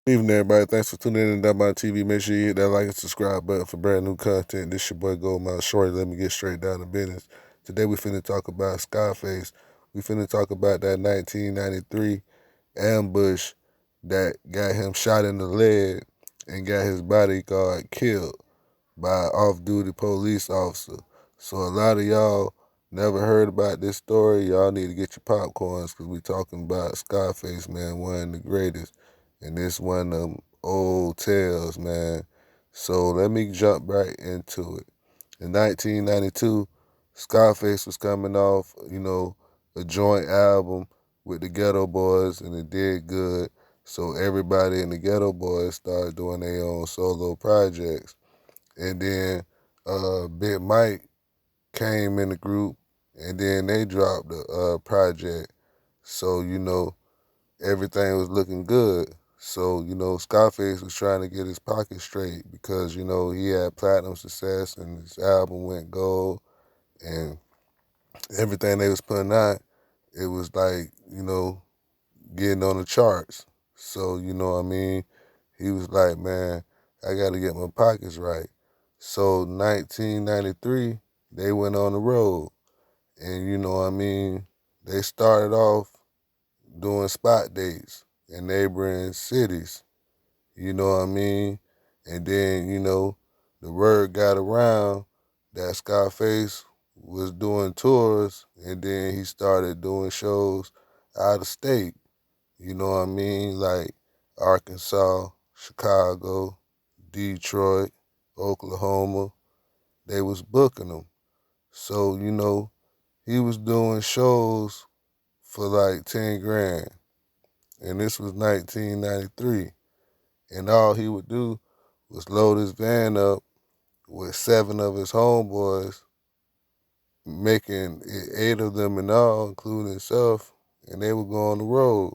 Good evening, everybody. Thanks for tuning in to my TV. Make sure you hit that like and subscribe button for brand new content. This your boy Goldmouth Shorty. Let me get straight down to business. Today we finna talk about Scarface. We finna talk about that 1993 ambush that got him shot in the leg and got his bodyguard killed by an off-duty police officer. So a lot of y'all never heard about this story. Y'all need to get your popcorns because we talking about Scarface, man, one of the greatest. And this one of them old tales, man. So let me jump right into it. In 1992, Scarface was coming off, a joint album with the Ghetto Boys, and it did good. So everybody in the Ghetto Boys started doing their own solo projects. And then Big Mike came in the group, and then they dropped the project. So, everything was looking good. So, Scarface was trying to get his pocket straight because, he had platinum success and his album went gold and everything they was putting out, it was like, getting on the charts. So, he was like, man, I got to get my pockets right. So 1993, they went on the road. And, they started off doing spot dates in neighboring cities. You know what I mean? And then, the word got around that Scarface was doing tours, and then he started doing shows out of state. You know what I mean? Like Arkansas, Chicago, Detroit, Oklahoma. They was booking him. So, he was doing shows for like 10 grand. And this was 1993. And all he would do was load his van up with 7 of his homeboys, making it 8 of them in all, including himself, and they would go on the road.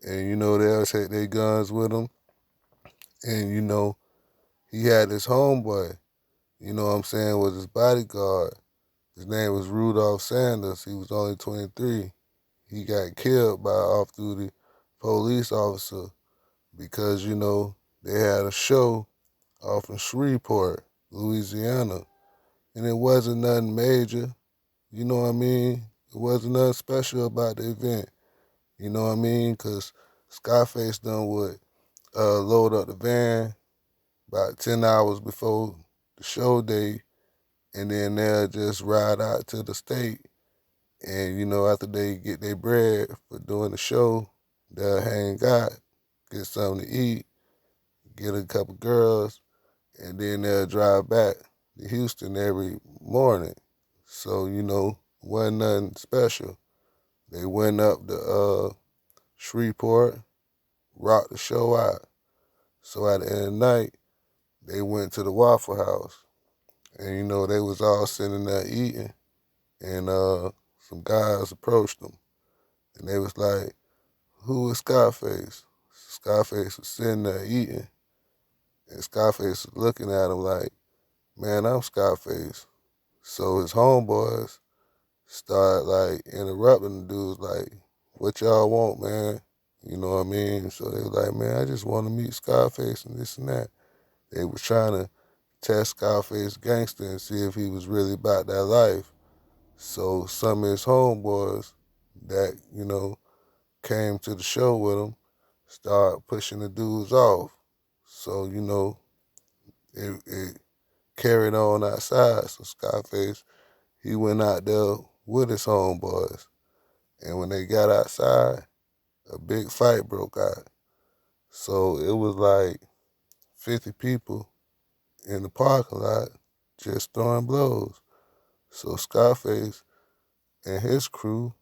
And, they'll take their guns with them. And, he had his homeboy, was his bodyguard. His name was Rudolph Sanders. He was only 23. He got killed by an off-duty police officer because, they had a show off in Shreveport, Louisiana. And it wasn't nothing major, you know what I mean? It wasn't nothing special about the event, you know what I mean? Because Scarface done would load up the van about 10 hours before the show day, and then they'll just ride out to the state. And, after they get their bread for doing the show, they'll hang out, get something to eat, get a couple girls, and then they'll drive back to Houston every morning. So, wasn't nothing special. They went up to Shreveport, rocked the show out. So at the end of the night, they went to the Waffle House. And, they was all sitting there eating. And some guys approached them. And they was like, who is Scarface? Scarface was sitting there eating. And Scarface was looking at him like, man, I'm Scarface. So his homeboys started like interrupting the dudes like, what y'all want, man? You know what I mean? So they was like, man, I just want to meet Scarface and this and that. They was trying to test Scarface gangster and see if he was really about that life. So some of his homeboys that, came to the show with him started pushing the dudes off. So, it carried on outside. So Scarface, he went out there with his homeboys. And when they got outside, a big fight broke out. So it was like 50 people in the parking lot just throwing blows. So Scarface and his crew,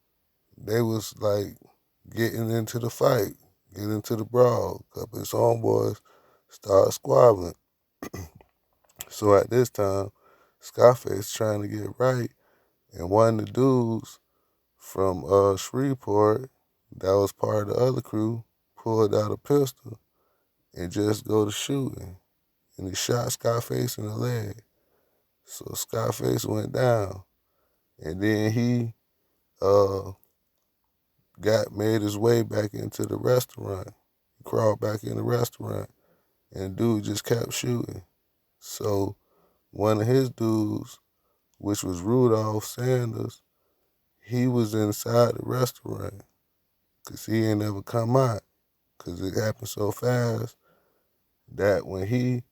they was like getting into the fight, getting into the brawl. A couple of his homeboys started squabbling. So at this time, Scarface trying to get right, and one of the dudes from Shreveport that was part of the other crew pulled out a pistol and just go to shooting. And he shot Scarface in the leg. So Scarface went down. And then he got made his way back into the restaurant. He crawled back in the restaurant, and dude just kept shooting. So one of his dudes, which was Rudolph Sanders, he was inside the restaurant because he ain't never come out because it happened so fast that when he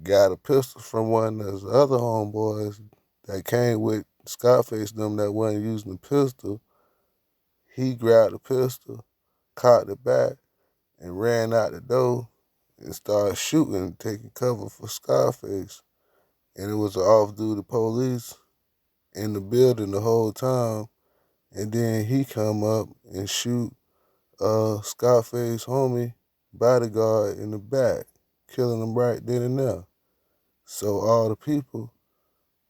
got a pistol from one of his other homeboys that came with Scarface them that wasn't using the pistol, he grabbed the pistol, cocked it back, and ran out the door and started shooting, taking cover for Scarface. And it was an off-duty police in the building the whole time. And then he come up and shoot Scarface homie, bodyguard, in the back, killing him right then and there. So all the people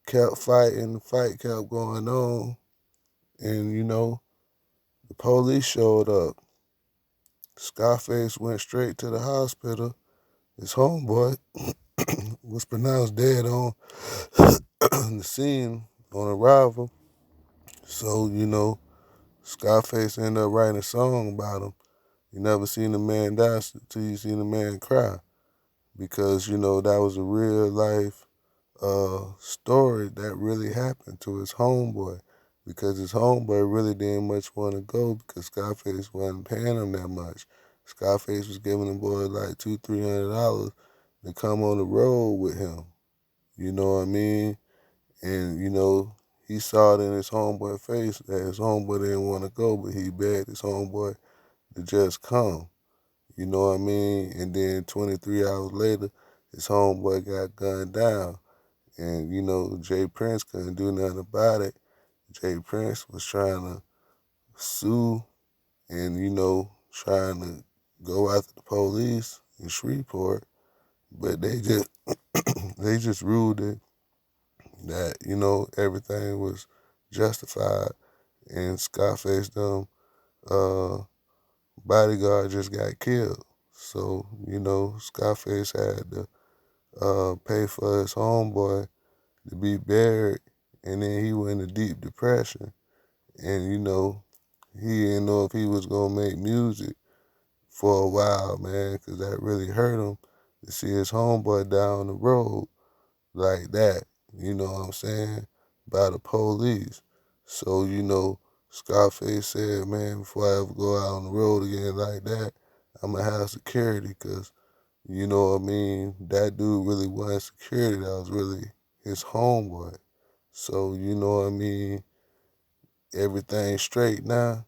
kept fighting, the fight kept going on, and the police showed up. Scarface went straight to the hospital. His homeboy was pronounced dead on the scene on arrival. So, Scarface ended up writing a song about him. You never seen a man die till you seen a man cry. Because, that was a real life story that really happened to his homeboy. Because his homeboy really didn't much want to go because Scarface wasn't paying him that much. Scarface was giving the boy like $200-300 to come on the road with him. You know what I mean? And, he saw it in his homeboy face that his homeboy didn't want to go, but he begged his homeboy to just come. You know what I mean? And then 23 hours later, his homeboy got gunned down. And, Jay Prince couldn't do nothing about it. Jay Prince was trying to sue and, trying to go after the police in Shreveport. But they just they just ruled it that, everything was justified and Scarface them bodyguard just got killed. So, Scarface had to pay for his homeboy to be buried, and then he went into deep depression. And, he didn't know if he was going to make music for a while, man, because that really hurt him to see his homeboy down the road like that, you know what I'm saying, by the police. So, Scarface said, man, before I ever go out on the road again like that, I'm going to have security because, you know what I mean, that dude really wasn't security. That was really his homeboy. So, you know what I mean, everything's straight now.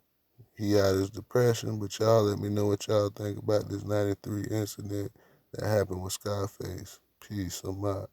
He out his depression, but y'all let me know what y'all think about this 93 incident that happened with Scarface. Peace, I'm out.